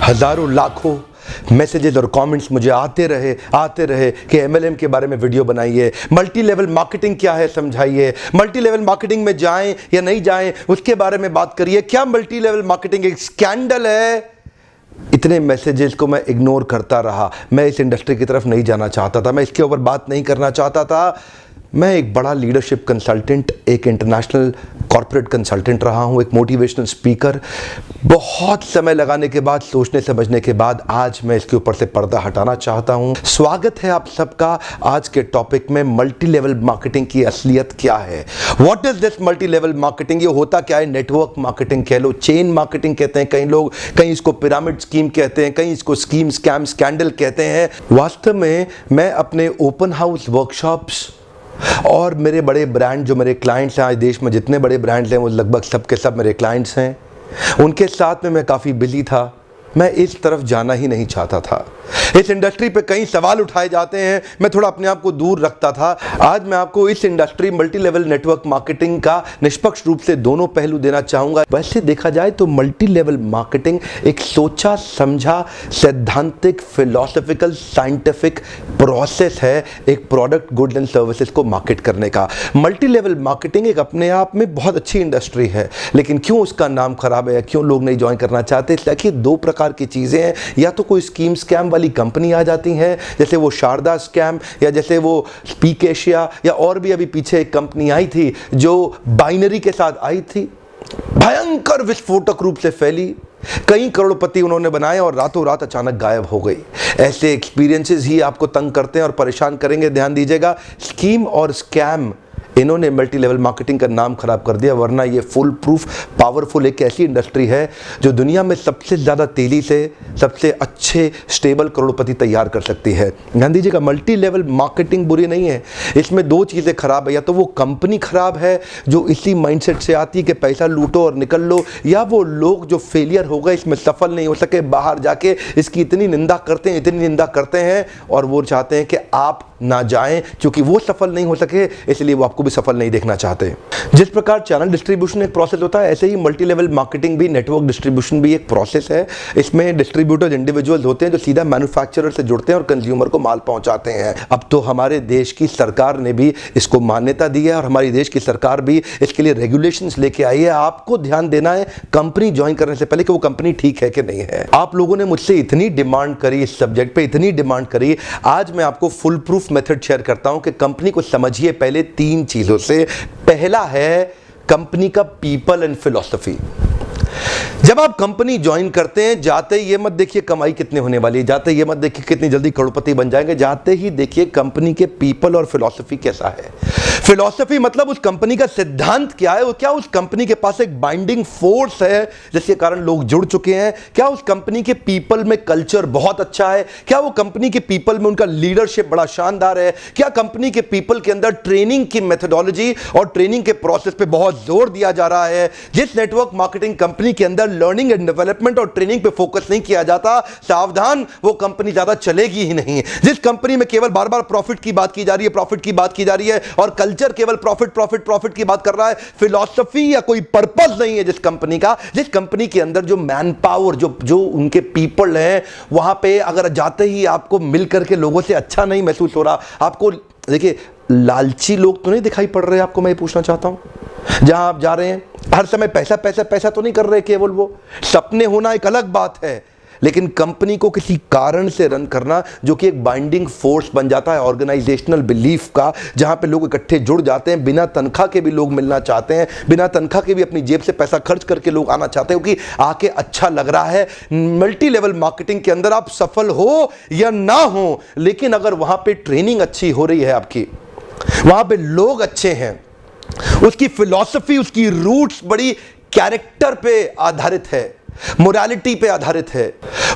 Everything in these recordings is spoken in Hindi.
हज़ारों लाखों मैसेजेस और कमेंट्स मुझे आते रहे कि एमएलएम के बारे में वीडियो बनाइए, मल्टी लेवल मार्केटिंग क्या है समझाइए, मल्टी लेवल मार्केटिंग में जाएं या नहीं जाएं उसके बारे में बात करिए, क्या मल्टी लेवल मार्केटिंग एक स्कैंडल है। इतने मैसेजेस को मैं इग्नोर करता रहा। मैं इस इंडस्ट्री की तरफ नहीं जाना चाहता था, मैं इसके ऊपर बात नहीं करना चाहता था। मैं एक बड़ा लीडरशिप कंसल्टेंट, एक इंटरनेशनल कॉर्पोरेट कंसल्टेंट रहा हूं, एक मोटिवेशनल स्पीकर। बहुत समय लगाने के बाद, सोचने समझने के बाद आज मैं इसके ऊपर से पर्दा हटाना चाहता हूं। स्वागत है आप सबका आज के टॉपिक में, मल्टी लेवल मार्केटिंग की असलियत क्या है। What is this multi level marketing? ये होता क्या है? नेटवर्क मार्केटिंग कह लो, चेन मार्केटिंग कहते हैं कई लोग, कहीं इसको पिरामिड स्कीम कहते हैं, कहीं इसको स्कीम स्कैम स्कैंडल कहते हैं। वास्तव में मैं अपने ओपन हाउस वर्कशॉप्स और मेरे बड़े ब्रांड जो मेरे क्लाइंट्स हैं, आज देश में जितने बड़े ब्रांड्स हैं वो लगभग सब के सब मेरे क्लाइंट्स हैं, उनके साथ में मैं काफ़ी बिजी था। मैं इस तरफ जाना ही नहीं चाहता था। इस इंडस्ट्री पे कई सवाल उठाए जाते हैं, मैं थोड़ा अपने आप को दूर रखता था। आज मैं आपको इस industry multi level network marketing का निष्पक्ष रूप से दोनों पहलू देना चाहूँगा। वैसे देखा जाए तो मल्टी लेवल मार्केटिंग एक सोचा समझा सैद्धांतिक फिलोसॉफिकल साइंटिफिक प्रोसेस है एक प्रोडक्ट गुड्स एंड सर्विसेज को मार्केट करने का। मल्टी लेवल मार्केटिंग एक अपने आप में बहुत अच्छी इंडस्ट्री है, लेकिन क्यों उसका नाम खराब है, क्यों लोग नहीं ज्वाइन करना चाहते? देखिए, दो प्रकार की चीजें हैं। या तो कोई स्कीम स्कैम वाली कंपनी आ जाती है, जैसे वो शारदा स्कैम या जैसे वो स्पीक एशिया, या और भी अभी पीछे एक कंपनी आई थी जो बाइनरी के साथ आई थी, भयंकर विस्फोटक रूप से फैली, कई करोड़पति उन्होंने बनाए और रातों रात अचानक गायब हो गई। ऐसे एक्सपीरियंसेस ही आपको तंग करते हैं और परेशान करेंगे। ध्यान दीजिएगा, स्कीम और स्कैम इन्होंने मल्टी लेवल मार्केटिंग का नाम खराब कर दिया, वरना ये फुल प्रूफ पावरफुल एक ऐसी इंडस्ट्री है जो दुनिया में सबसे ज़्यादा तेजी से सबसे अच्छे स्टेबल करोड़पति तैयार कर सकती है। ध्यान दीजिएगा, मल्टी लेवल मार्केटिंग बुरी नहीं है, इसमें दो चीज़ें खराब है। या तो वो कंपनी खराब है जो इसी माइंडसेट से आती है कि पैसा लूटो और निकल लो, या वो लोग जो फेलियर हो गए, इसमें सफल नहीं हो सके, बाहर जाके इसकी इतनी निंदा करते हैं और वो चाहते हैं कि आप ना जाएं, क्योंकि वो सफल नहीं हो सके इसलिए वो आपको भी सफल नहीं देखना चाहते। जिस प्रकार चैनल डिस्ट्रीब्यूशन एक प्रोसेस होता है, ऐसे ही मल्टी लेवल मार्केटिंग भी, नेटवर्क डिस्ट्रीब्यूशन भी एक प्रोसेस है। इसमें डिस्ट्रीब्यूटर्स इंडिविजुअल्स होते हैं जो सीधा मैन्युफैक्चरर से जुड़ते हैं और कंज्यूमर को माल पहुंचाते हैं। अब तो हमारे देश की सरकार ने भी इसको मान्यता दी है और हमारी देश की सरकार भी इसके लिए रेगुलेशंस लेके आई है। आपको ध्यान देना है कंपनी ज्वाइन करने से पहले कि वो कंपनी ठीक है कि नहीं है। आप लोगों ने मुझसे इतनी डिमांड करी, इस सब्जेक्ट पे इतनी डिमांड करी, आज मैं आपको फुल प्रूफ मेथड शेयर करता हूं कि कंपनी को समझिए पहले तीन चीजों से। पहला है कंपनी का पीपल एंड फिलॉसफी। जब आप कंपनी ज्वाइन करते हैं, जाते ही ये मत देखिए कमाई कितने होने वाली है, जाते ही ये मत देखिए कितनी जल्दी करोड़पति बन जाएंगे, जाते ही देखिए कंपनी के पीपल और फिलॉसफी कैसा है। फिलॉसफी मतलब उस कंपनी का सिद्धांत क्या है, क्या उस कंपनी के पास एक बाइंडिंग फोर्स है जिसके कारण लोग जुड़ चुके हैं, क्या उस कंपनी के पीपल में कल्चर बहुत अच्छा है, क्या वो कंपनी के पीपल में उनका लीडरशिप बड़ा शानदार है, क्या कंपनी के पीपल के अंदर ट्रेनिंग की मेथोडोलॉजी और ट्रेनिंग के प्रोसेस पे बहुत जोर दिया जा रहा है। जिस नेटवर्क मार्केटिंग कंपनी के अंदर लर्निंग एंड डेवलपमेंट और ट्रेनिंग पे फोकस नहीं किया जाता, सावधान, वो कंपनी ज्यादा चलेगी ही नहीं। जिस कंपनी में केवल बार बार प्रॉफिट की बात की जा रही है, और कल्चर केवल प्रॉफिट की बात कर रहा है, फिलॉसफी या कोई पर्पस नहीं है जिस कंपनी का, जिस कंपनी के अंदर जो मैन पावर, जो उनके पीपल हैं, वहां पे अगर जाते ही आपको मिल करके लोगों से अच्छा नहीं महसूस हो रहा, आपको देखिए लालची लोग तो नहीं दिखाई पड़ रहे आपको, मैं ये पूछना चाहता हूं। जहां आप जा रहे हैं हर समय पैसा पैसा पैसा तो नहीं कर रहे केवल, वो सपने होना एक अलग बात है, लेकिन कंपनी को किसी कारण से रन करना जो कि एक बाइंडिंग फोर्स बन जाता है ऑर्गेनाइजेशनल बिलीफ का, जहां पे लोग इकट्ठे जुड़ जाते हैं, बिना तनख्वाह के भी लोग मिलना चाहते हैं, बिना तनख्वाह के भी अपनी जेब से पैसा खर्च करके लोग आना चाहते हैं क्योंकि आके अच्छा लग रहा है। मल्टी लेवल मार्केटिंग के अंदर आप सफल हो या ना हो, लेकिन अगर वहां पे ट्रेनिंग अच्छी हो रही है आपकी, वहां पे लोग अच्छे हैं, उसकी फिलॉसफी, उसकी रूट्स बड़ी कैरेक्टर पे आधारित है, मोरालिटी पे आधारित है,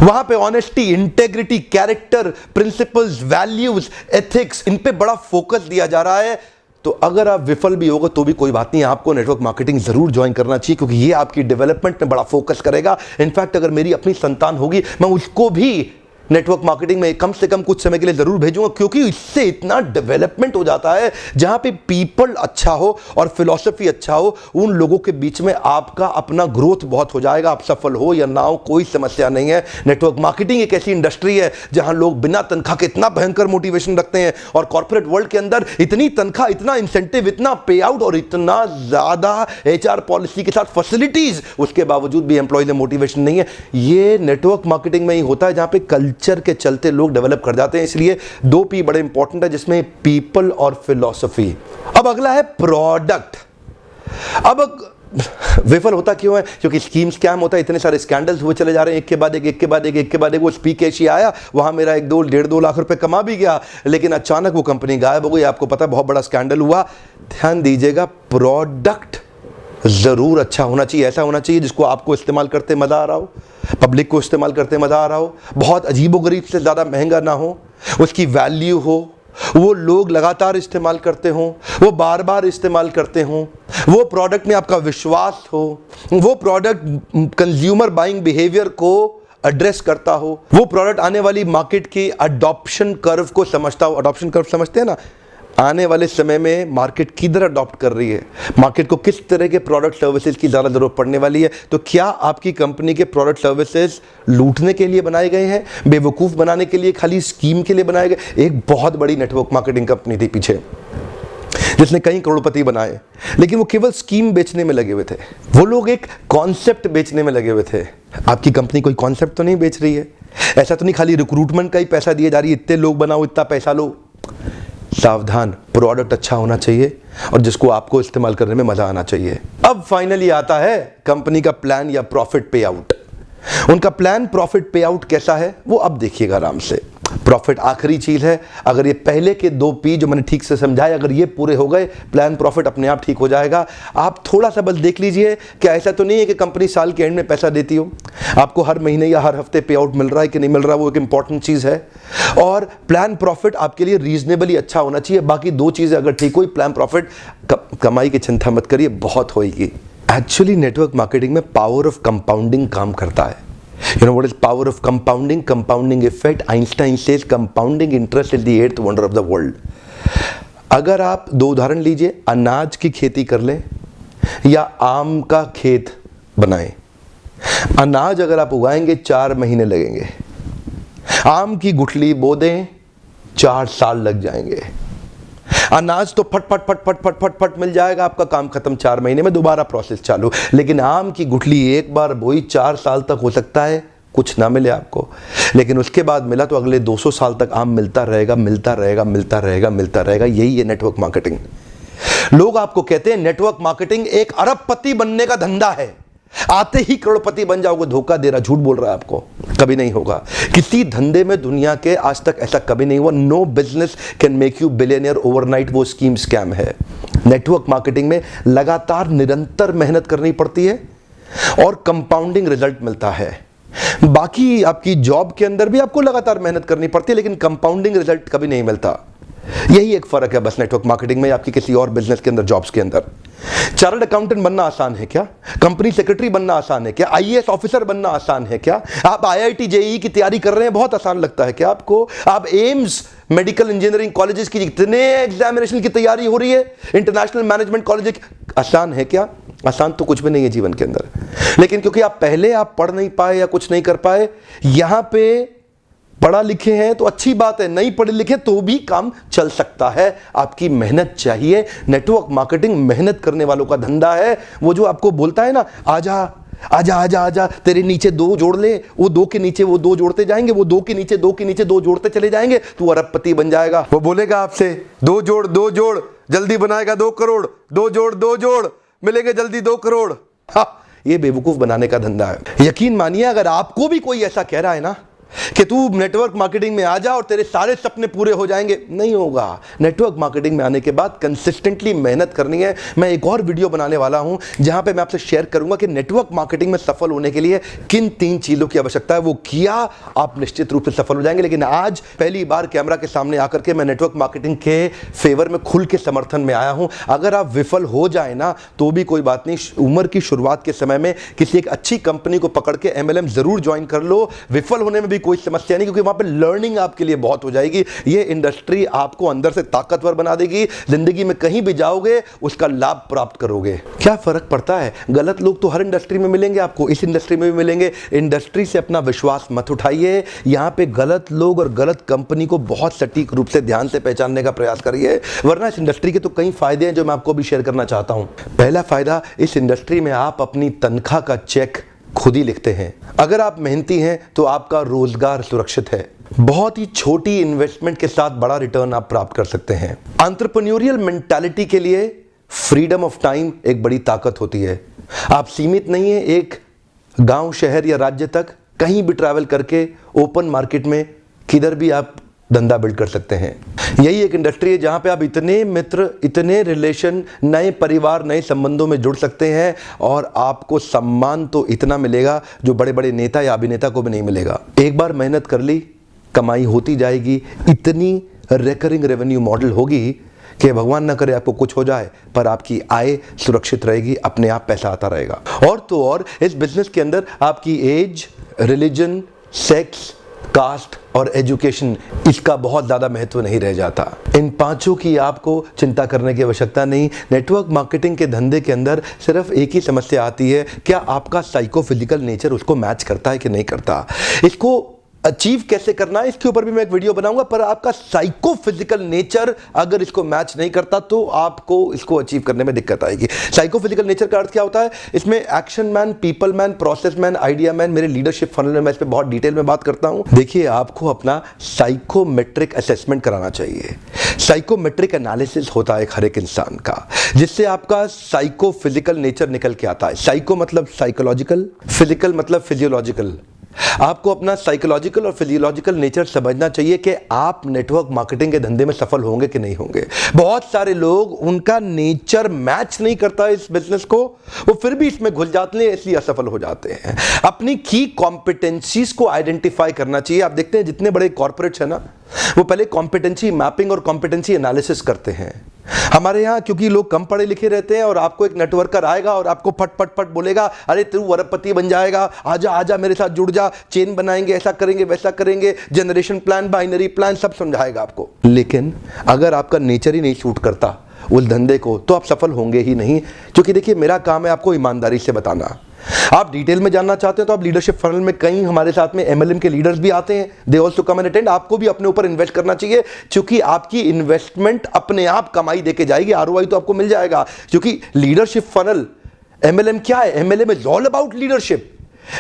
वहां पे honesty, integrity, character, principles, values, ethics, इन पे बड़ा फोकस दिया जा रहा है, तो अगर आप विफल भी होगा तो भी कोई बात नहीं, आपको नेटवर्क मार्केटिंग जरूर ज्वाइन करना चाहिए क्योंकि ये आपकी डेवलपमेंट में बड़ा फोकस करेगा। इनफैक्ट अगर मेरी अपनी संतान होगी, मैं उसको भी नेटवर्क मार्केटिंग में कम से कम कुछ समय के लिए जरूर भेजूंगा, क्योंकि इससे इतना डेवलपमेंट हो जाता है जहां पे पीपल अच्छा हो और फिलॉसफी अच्छा हो, उन लोगों के बीच में आपका अपना ग्रोथ बहुत हो जाएगा। आप सफल हो या ना हो कोई समस्या नहीं है। नेटवर्क मार्केटिंग एक ऐसी इंडस्ट्री है जहां लोग बिना तनख्वाह के इतना भयंकर मोटिवेशन रखते हैं, और कॉर्पोरेट वर्ल्ड के अंदर इतनी तनख्वाह, इतना इंसेंटिव, इतना पे आउट और इतना ज्यादा एचआर पॉलिसी के साथ फैसिलिटीज, उसके बावजूद भी एम्प्लॉय में मोटिवेशन नहीं है। ये नेटवर्क मार्केटिंग में ही होता है, जहां पे कल्चर के चलते लोग डेवलप कर जाते हैं। इसलिए 2 P बड़े इंपॉर्टेंट है, जिसमें पीपल और फिलॉसफी। अब अगला है प्रोडक्ट। अब विफल होता क्यों है? क्योंकि स्कीम स्कैम होता है, इतने सारे स्कैंडल्स हुए चले जा रहे हैं, एक के बाद एक, एक के बाद एक, एक के बाद एक। वो स्पीक एशिया आया, वहां मेरा 1-2 लाख रुपए कमा भी गया, लेकिन अचानक वो कंपनी गायब हो गई। आपको पता है बहुत बड़ा स्कैंडल हुआ। ध्यान दीजिएगा, प्रोडक्ट जरूर अच्छा होना चाहिए, ऐसा होना चाहिए जिसको आपको इस्तेमाल करते मजा आ रहा हो, पब्लिक को इस्तेमाल करते मजा आ रहा हो, बहुत अजीबोगरीब से ज्यादा महंगा ना हो, उसकी वैल्यू हो, वो लोग लगातार इस्तेमाल करते हों, वो बार बार इस्तेमाल करते हों, वो प्रोडक्ट में आपका विश्वास हो, वो प्रोडक्ट कंज्यूमर बाइंग बिहेवियर को एड्रेस करता हो, वो प्रोडक्ट आने वाली मार्केट की अडॉप्शन कर्व को समझता हो। अडॉप्शन कर्व समझते हैं ना? आने वाले समय में मार्केट किधर अडॉप्ट कर रही है, मार्केट को किस तरह के प्रोडक्ट सर्विसेज की ज़्यादा ज़रूरत पड़ने वाली है। तो क्या आपकी कंपनी के प्रोडक्ट सर्विसेज लूटने के लिए बनाए गए हैं, बेवकूफ़ बनाने के लिए, खाली स्कीम के लिए बनाए गए? एक बहुत बड़ी नेटवर्क मार्केटिंग कंपनी थी पीछे, जिसने कई करोड़पति बनाए, लेकिन वो केवल स्कीम बेचने में लगे हुए थे। वो लोग एक कॉन्सेप्ट बेचने में लगे हुए थे। आपकी कंपनी कोई कॉन्सेप्ट तो नहीं बेच रही है, ऐसा तो नहीं खाली रिक्रूटमेंट का ही पैसा दिया जा रही है, इतने लोग बनाओ, इतना पैसा लो। सावधान, प्रोडक्ट अच्छा होना चाहिए और जिसको आपको इस्तेमाल करने में मजा आना चाहिए। अब फाइनली आता है कंपनी का प्लान या प्रॉफिट पे आउट। उनका प्लान प्रॉफिट पे आउट कैसा है वो अब देखिएगा आराम से। प्रॉफिट आखिरी चीज है। अगर ये पहले के 2 P जो मैंने ठीक से समझाए, अगर ये पूरे हो गए, प्लान प्रॉफिट अपने आप ठीक हो जाएगा। आप थोड़ा सा बस देख लीजिए कि ऐसा तो नहीं है कि कंपनी साल के एंड में पैसा देती हो, आपको हर महीने या हर हफ्ते पे आउट मिल रहा है कि नहीं मिल रहा, वो एक इंपॉर्टेंट चीज है। और प्लान प्रॉफिट आपके लिए रीजनेबली अच्छा होना चाहिए। बाकी 2 चीजें अगर ठीक हुई, प्लान प्रॉफिट, कमाई की चिंता मत करिए, बहुत होगी। एक्चुअली नेटवर्क मार्केटिंग में पावर ऑफ कंपाउंडिंग काम करता है। You know what is power of compounding? Compounding effect. Einstein says compounding interest is the 8th wonder of the world. अगर आप 2 उदाहरण लीजिए, अनाज की खेती कर लें या आम का खेत बनाएं। अनाज अगर आप उगाएंगे 4 महीने लगेंगे, आम की गुठली बो दें 4 साल लग जाएंगे। अनाज तो फट फट फट फट फट फट फट मिल जाएगा, आपका काम खत्म, 4 महीने में दोबारा प्रोसेस चालू। लेकिन आम की गुठली एक बार बोई 4 साल तक हो सकता है कुछ ना मिले आपको, लेकिन उसके बाद मिला तो अगले 200 साल तक आम मिलता रहेगा, मिलता रहेगा, मिलता रहेगा, मिलता रहेगा। यही है नेटवर्क मार्केटिंग। लोग आपको कहते हैं नेटवर्क मार्केटिंग एक अरबपति बनने का धंधा है, आते ही करोड़पति बन जाओगे। धोखा दे रहा, झूठ बोल रहा है आपको, कभी नहीं होगा। किसी धंधे में दुनिया के आज तक ऐसा कभी नहीं हुआ। No business can make you billionaire overnight, वो स्कीम स्कैम है। नेटवर्क मार्केटिंग में लगातार निरंतर मेहनत करनी पड़ती है और कंपाउंडिंग रिजल्ट मिलता है। बाकी आपकी जॉब के अंदर भी आपको लगातार मेहनत करनी पड़ती है, लेकिन कंपाउंडिंग रिजल्ट कभी नहीं मिलता। यही एक फर्क है बस नेटवर्क मार्केटिंग में आपकी किसी और बिजनेस के अंदर, जॉब्स के अंदर। चार्टर्ड अकाउंटेंट बनना आसान है क्या? कंपनी सेक्रेटरी बनना आसान है क्या? आईएएस ऑफिसर बनना आसान है क्या? आप आईआईटी जेईई की तैयारी कर रहे हैं, बहुत आसान लगता है क्या आपको? आप एम्स मेडिकल इंजीनियरिंग कॉलेजेस की इतने एग्जामिनेशन की तैयारी हो रही है, इंटरनेशनल मैनेजमेंट कॉलेज, आसान है क्या? आसान तो कुछ भी नहीं है जीवन के अंदर। लेकिन क्योंकि आप पहले पढ़ नहीं पाए या कुछ नहीं कर पाए, यहां पे पढ़ा लिखे हैं तो अच्छी बात है, नहीं पढ़े लिखे तो भी काम चल सकता है। आपकी मेहनत चाहिए। नेटवर्क मार्केटिंग मेहनत करने वालों का धंधा है। वो जो आपको बोलता है ना, आजा आजा आजा आजा, तेरे नीचे 2 जोड़ ले, वो 2 के नीचे वो 2 जोड़ते जाएंगे, वो 2 के नीचे 2 के नीचे 2 जोड़ते चले जाएंगे, तू अरबपति बन जाएगा। वो बोलेगा आपसे 2 जोड़ 2 जोड़, जल्दी बनाएगा 2 करोड़, 2 जोड़ 2 जोड़, मिलेंगे जल्दी 2 करोड़। हाँ, ये बेवकूफ बनाने का धंधा है। यकीन मानिए, अगर आपको भी कोई ऐसा कह रहा है ना कि तू नेटवर्क मार्केटिंग में आ जा और तेरे सारे सपने पूरे हो जाएंगे, नहीं होगा। नेटवर्क मार्केटिंग में आने के बाद कंसिस्टेंटली मेहनत करनी है। मैं एक और वीडियो बनाने वाला हूं जहां पे मैं आपसे शेयर करूंगा कि नेटवर्क मार्केटिंग में सफल होने के लिए किन 3 चीजों की आवश्यकता है। वो किया आप निश्चित रूप से सफल हो जाएंगे। लेकिन आज पहली बार कैमरा के सामने आकर के मैं नेटवर्क मार्केटिंग के फेवर में खुल के समर्थन में आया हूं। अगर आप विफल हो जाए ना तो भी कोई बात नहीं, उम्र की शुरुआत के समय में किसी एक अच्छी कंपनी को पकड़ के MLM जरूर ज्वाइन कर लो। विफल होने में भी भी कोई समस्या नहीं, क्योंकि वहां पे लर्निंग आपके लिए बहुत हो जाएगी। ये इंडस्ट्री आपको अंदर से ताकतवर बना देगी, जिंदगी में कहीं भी जाओगे उसका लाभ प्राप्त करोगे। क्या फर्क पड़ता है, गलत लोग तो हर इंडस्ट्री में मिलेंगे, आपको इस इंडस्ट्री में भी मिलेंगे। इंडस्ट्री से अपना विश्वास मत उठाइए, यहां पे गलत लोग और गलत कंपनी को बहुत सटीक रूप से ध्यान से पहचानने का प्रयास करिए, वरना इस इंडस्ट्री के तो कई फायदे हैं जो मैं आपको भी शेयर करना चाहता हूं। पहला फायदा, इस इंडस्ट्री में आप अपनी तनख्वाह का चेक खुद ही लिखते हैं। अगर आप मेहनती हैं तो आपका रोजगार सुरक्षित है। बहुत ही छोटी इन्वेस्टमेंट के साथ बड़ा रिटर्न आप प्राप्त कर सकते हैं। एंटरप्रेन्योरियल मेंटालिटी के लिए फ्रीडम ऑफ टाइम एक बड़ी ताकत होती है। आप सीमित नहीं है एक गांव, शहर या राज्य तक, कहीं भी ट्रैवल करके ओपन मार्केट में किधर भी आप धंधा बिल्ड कर सकते हैं। यही एक इंडस्ट्री है जहां पे आप इतने मित्र, इतने रिलेशन, नए परिवार, नए संबंधों में जुड़ सकते हैं और आपको सम्मान तो इतना मिलेगा जो बड़े बड़े नेता या अभिनेता को भी नहीं मिलेगा। एक बार मेहनत कर ली, कमाई होती जाएगी। इतनी रिकरिंग रेवेन्यू मॉडल होगी कि भगवान ना करे आपको कुछ हो जाए पर आपकी आय सुरक्षित रहेगी, अपने आप पैसा आता रहेगा। और तो और इस बिजनेस के अंदर आपकी एज, रिलीजन, सेक्स, कास्ट और एजुकेशन, इसका बहुत ज्यादा महत्व नहीं रह जाता। इन पांचों की आपको चिंता करने की आवश्यकता नहीं। नेटवर्क मार्केटिंग के धंधे के अंदर सिर्फ एक ही समस्या आती है, क्या आपका साइको फिजिकल नेचर उसको मैच करता है कि नहीं करता। इसको अचीव कैसे करना है इसके ऊपर भी मैं एक वीडियो बनाऊंगा, पर आपका साइको फिजिकल नेचर अगर इसको मैच नहीं करता तो आपको इसको अचीव करने में दिक्कत आएगी। साइको फिजिकल नेचर का अर्थ क्या होता है, इसमें action man, people man, process man, idea man, मेरे लीडरशिप फनल में मैं इस पर बहुत डिटेल में बात करता हूं। देखिए, आपको अपना साइकोमेट्रिक असेसमेंट कराना चाहिए। साइकोमेट्रिक एनालिसिस होता है हर एक इंसान का, जिससे आपका साइको फिजिकल नेचर निकल के आता है। साइको मतलब साइकोलॉजिकल, फिजिकल मतलब फिजियोलॉजिकल। आपको अपना साइकोलॉजिकल और फिजियोलॉजिकल नेचर समझना चाहिए कि आप नेटवर्क मार्केटिंग के धंधे में सफल होंगे कि नहीं होंगे। बहुत सारे लोग, उनका नेचर मैच नहीं करता इस बिजनेस को, वो फिर भी इसमें घुल जाते हैं, इसलिए असफल हो जाते हैं। अपनी की कॉम्पिटेंसीज को आइडेंटिफाई करना चाहिए। आप देखते हैं जितने बड़े कॉर्पोरेट्स हैं ना, वो पहले कॉम्पिटेंसी मैपिंग और कॉम्पिटेंसी एनालिसिस करते हैं। हमारे यहाँ क्योंकि लोग कम पढ़े लिखे रहते हैं और आपको एक नेटवर्कर आएगा और आपको फट फट फट बोलेगा, अरे तू अरबपति बन जाएगा, आजा आजा मेरे साथ जुड़ जा, चेन बनाएंगे, ऐसा करेंगे, वैसा करेंगे, जनरेशन प्लान, बाइनरी प्लान, सब समझाएगा आपको। लेकिन अगर आपका नेचर ही नहीं सूट करता उस धंधे को, तो आप सफल होंगे ही नहीं। क्योंकि देखिए, मेरा काम है आपको ईमानदारी से बताना। आप डिटेल में जानना चाहते हैं तो आप लीडरशिप फनल में, कई हमारे साथ में MLM के लीडर्स भी आते हैं, they also come and attend. आपको भी अपने ऊपर इन्वेस्ट करना चाहिए, क्योंकि आपकी इन्वेस्टमेंट अपने आप कमाई देके जाएगी, ROI तो आपको मिल जाएगा। क्योंकि लीडरशिप फनल, MLM क्या है, MLM is all about leadership.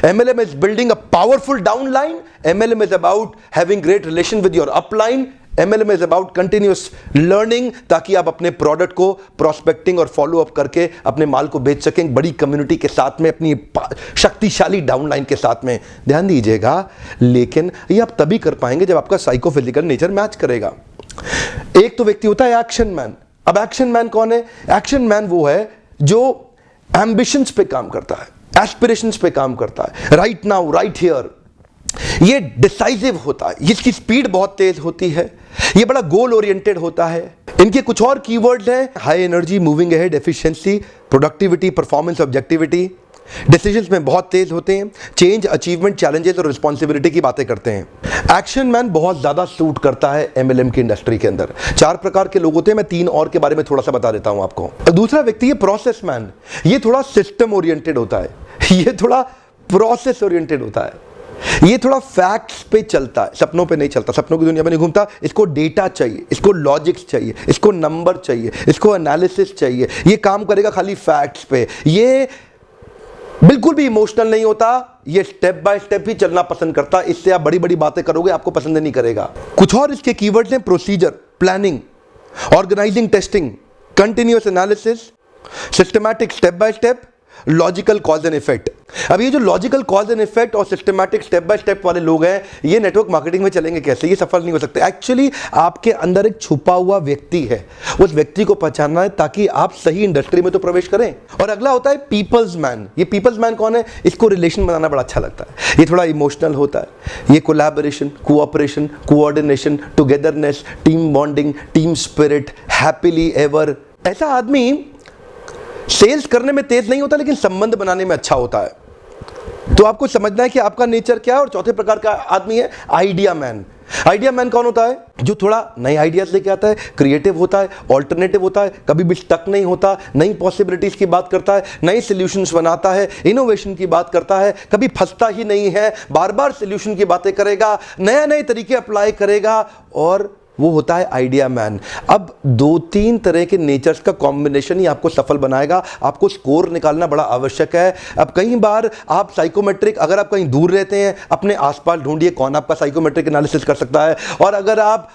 MLM is building a powerful downline. MLM is about having great relation with your upline. MLM is about continuous learning, ताकि आप अपने प्रोडक्ट को प्रोस्पेक्टिंग और फॉलो अप करके अपने माल को बेच सकें बड़ी कम्युनिटी के साथ में, अपनी शक्तिशाली डाउनलाइन के साथ में। ध्यान दीजिएगा, लेकिन ये आप तभी कर पाएंगे जब आपका साइको फिजिकल नेचर मैच करेगा। एक तो व्यक्ति होता है एक्शन मैन। अब एक्शन मैन कौन है? एक्शन मैन वो है जो एम्बिशंस पे काम करता है, एस्पिरेशंस पे काम करता है, राइट नाउ, राइट हियर। ये डिसाइसिव होता है, इसकी स्पीड बहुत तेज होती है, ये बड़ा गोल ओरिएंटेड होता है। इनके कुछ और कीवर्ड्स हैं, high energy, moving ahead, efficiency, productivity, performance, objectivity. Decisions में बहुत तेज होते हैं, चेंज, अचीवमेंट, चैलेंजेस और रिस्पॉन्सिबिलिटी की बातें करते हैं। एक्शन मैन बहुत ज्यादा सूट करता है MLM की इंडस्ट्री के अंदर। 4 प्रकार के लोग होते हैं, मैं 3 और के बारे में थोड़ा सा बता देता हूं आपको। दूसरा व्यक्ति है प्रोसेस मैन। ये थोड़ा सिस्टम ओरिएंटेड होता है, ये थोड़ा प्रोसेस ओरिएंटेड होता है, ये थोड़ा फैक्ट्स पे चलता है, सपनों पे नहीं चलता, सपनों की दुनिया में नहीं घूमता। इसको डेटा चाहिए, इसको लॉजिक्स चाहिए, इसको नंबर चाहिए, इसको एनालिसिस चाहिए। ये काम करेगा खाली फैक्ट्स पे। ये बिल्कुल भी इमोशनल नहीं होता, ये स्टेप बाय स्टेप ही चलना पसंद करता। इससे आप बड़ी बड़ी बातें करोगे, आपको पसंद नहीं करेगा। कुछ और इसके कीवर्ड्स हैं, procedure, planning, organising, testing, continuous analysis, systematic step by step, logical cause and effect. अब ये जो लॉजिकल कॉज एंड इफेक्ट और सिस्टमैटिक स्टेप बाय स्टेप वाले लोग हैं, ये नेटवर्क मार्केटिंग में चलेंगे कैसे? ये सफल नहीं हो सकते। एक्चुअली आपके अंदर एक छुपा हुआ व्यक्ति है, उस व्यक्ति को पहचानना है ताकि आप सही इंडस्ट्री में तो प्रवेश करें। और अगला होता है पीपल्स मैन। ये पीपल्स मैन कौन है? इसको रिलेशन बनाना बड़ा अच्छा लगता है, ये थोड़ा इमोशनल होता है, ये collaboration, cooperation, coordination, togetherness, team bonding, team spirit, happily ever. ऐसा आदमी सेल्स करने में तेज नहीं होता, लेकिन संबंध बनाने में अच्छा होता है। तो आपको समझना है कि आपका नेचर क्या है। और चौथे प्रकार का आदमी है आइडिया मैन। आइडिया मैन कौन होता है? जो थोड़ा नए आइडियाज लेके आता है, क्रिएटिव होता है, ऑल्टरनेटिव होता है, कभी भी स्टक नहीं होता, नई पॉसिबिलिटीज की बात करता है, नई सॉल्यूशंस बनाता है, इनोवेशन की बात करता है, कभी फंसता ही नहीं है, बार बार सॉल्यूशन की बातें करेगा, नए नए तरीके अप्लाई करेगा, और वो होता है आइडिया मैन। अब 2-3 तरह के नेचर्स का कॉम्बिनेशन ही आपको सफल बनाएगा। आपको स्कोर निकालना बड़ा आवश्यक है। अब कई बार आप साइकोमेट्रिक, अगर आप कहीं दूर रहते हैं, अपने आसपास ढूंढिए कौन आपका साइकोमेट्रिक एनालिसिस कर सकता है। और अगर आप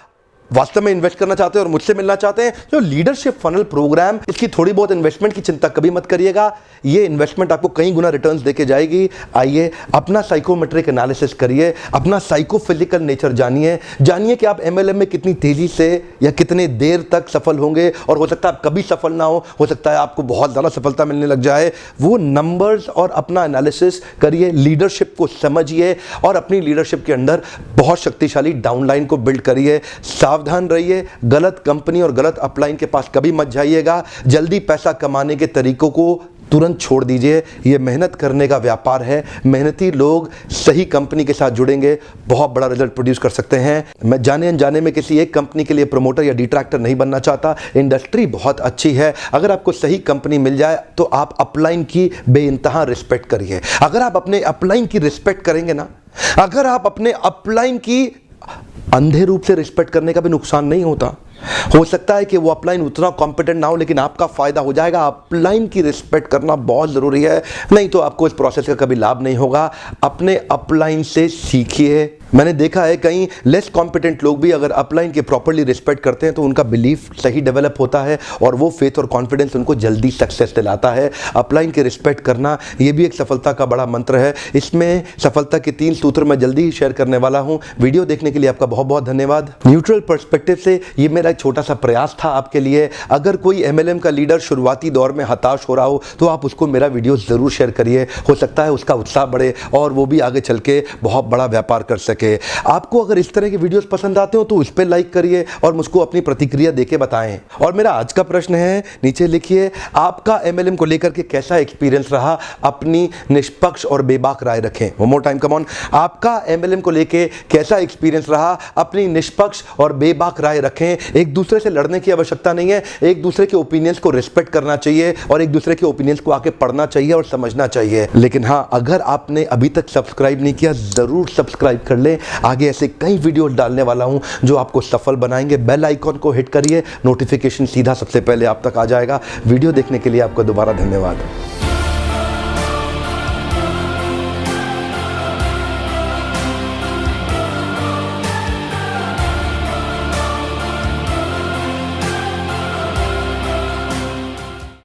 वास्तव में इन्वेस्ट करना चाहते हैं और मुझसे मिलना चाहते हैं, जो लीडरशिप फनल प्रोग्राम, इसकी थोड़ी बहुत इन्वेस्टमेंट की चिंता कभी मत करिएगा। ये इन्वेस्टमेंट आपको कई गुना रिटर्न्स देके जाएगी। आइए अपना साइकोमेट्रिक एनालिसिस करिए, अपना साइकोफिजिकल नेचर जानिए कि आप एमएलएम में कितनी तेजी से या कितने देर तक सफल होंगे। और हो सकता है आप कभी सफल ना हो सकता है आपको बहुत ज़्यादा सफलता मिलने लग जाए। वो नंबर्स और अपना एनालिसिस करिए, लीडरशिप को समझिए और अपनी लीडरशिप के अंदर बहुत शक्तिशाली डाउनलाइन को बिल्ड करिए। सावधान रहिए, गलत कंपनी और गलत अपलाइन के पास कभी मत जाइएगा। जल्दी पैसा कमाने के तरीकों को तुरंत छोड़ दीजिए। यह मेहनत करने का व्यापार है। मेहनती लोग सही कंपनी के साथ जुड़ेंगे, बहुत बड़ा रिजल्ट प्रोड्यूस कर सकते हैं। मैं जाने अनजाने में किसी एक कंपनी के लिए प्रमोटर या डिट्रैक्टर नहीं बनना चाहता। इंडस्ट्री बहुत अच्छी है। अगर आपको सही कंपनी मिल जाए तो आप अपलाइन की बेइंतहा रिस्पेक्ट करिए। अगर आप अपने अपलाइन की रिस्पेक्ट करेंगे ना, अगर आप अपने अपलाइन की अंधे रूप से रिस्पेक्ट करने का भी नुकसान नहीं होता। हो सकता है कि वो अपलाइन उतना कॉम्पिटेंट ना हो, लेकिन आपका फायदा हो जाएगा। अपलाइन की रिस्पेक्ट करना बहुत जरूरी है, नहीं तो आपको इस प्रोसेस का कभी लाभ नहीं होगा। अपने अपलाइन से सीखिए। मैंने देखा है कई लेस कॉम्पिटेंट लोग भी अगर अपलाइन के प्रॉपर्ली रिस्पेक्ट करते हैं तो उनका बिलीफ सही डेवलप होता है और वो फेथ और कॉन्फिडेंस उनको जल्दी सक्सेस दिलाता है। अपलाइन के रिस्पेक्ट करना ये भी एक सफलता का बड़ा मंत्र है। इसमें सफलता के 3 सूत्र मैं जल्दी ही शेयर करने वाला हूं। वीडियो देखने के लिए आपका बहुत बहुत धन्यवाद। न्यूट्रल पर्सपेक्टिव से ये मेरा एक छोटा सा प्रयास था आपके लिए। अगर कोई एमएलएम का लीडर शुरुआती दौर में हताश हो रहा हो तो आप उसको मेरा वीडियो जरूर शेयर करिए। हो सकता है उसका उत्साह बढ़े और वो भी आगे चल के बहुत बड़ा व्यापार कर सके। आपको अगर इस तरह के वीडियोस पसंद आते हो तो उस पर लाइक करिए और मुझको अपनी प्रतिक्रिया देके बताएं। और मेरा आज का प्रश्न है, नीचे लिखिए, आपका एमएलएम को लेकर के कैसा एक्सपीरियंस रहा? अपनी निष्पक्ष और बेबाक राय रखें। One more time, come on. आपका एमएलएम को लेकर कैसा एक्सपीरियंस रहा? अपनी निष्पक्ष और बेबाक राय रखें। एक दूसरे से लड़ने की आवश्यकता नहीं है। एक दूसरे के ओपिनियंस को रिस्पेक्ट करना चाहिए और एक दूसरे के ओपिनियंस को आके पढ़ना चाहिए और समझना चाहिए। लेकिन हाँ, अगर आपने अभी तक सब्सक्राइब नहीं किया, जरूर सब्सक्राइब कर लें। आगे ऐसे कई वीडियो डालने वाला हूं जो आपको सफल बनाएंगे। बेल आइकॉन को हिट करिए, नोटिफिकेशन सीधा सबसे पहले आप तक आ जाएगा। वीडियो देखने के लिए आपका दोबारा धन्यवाद।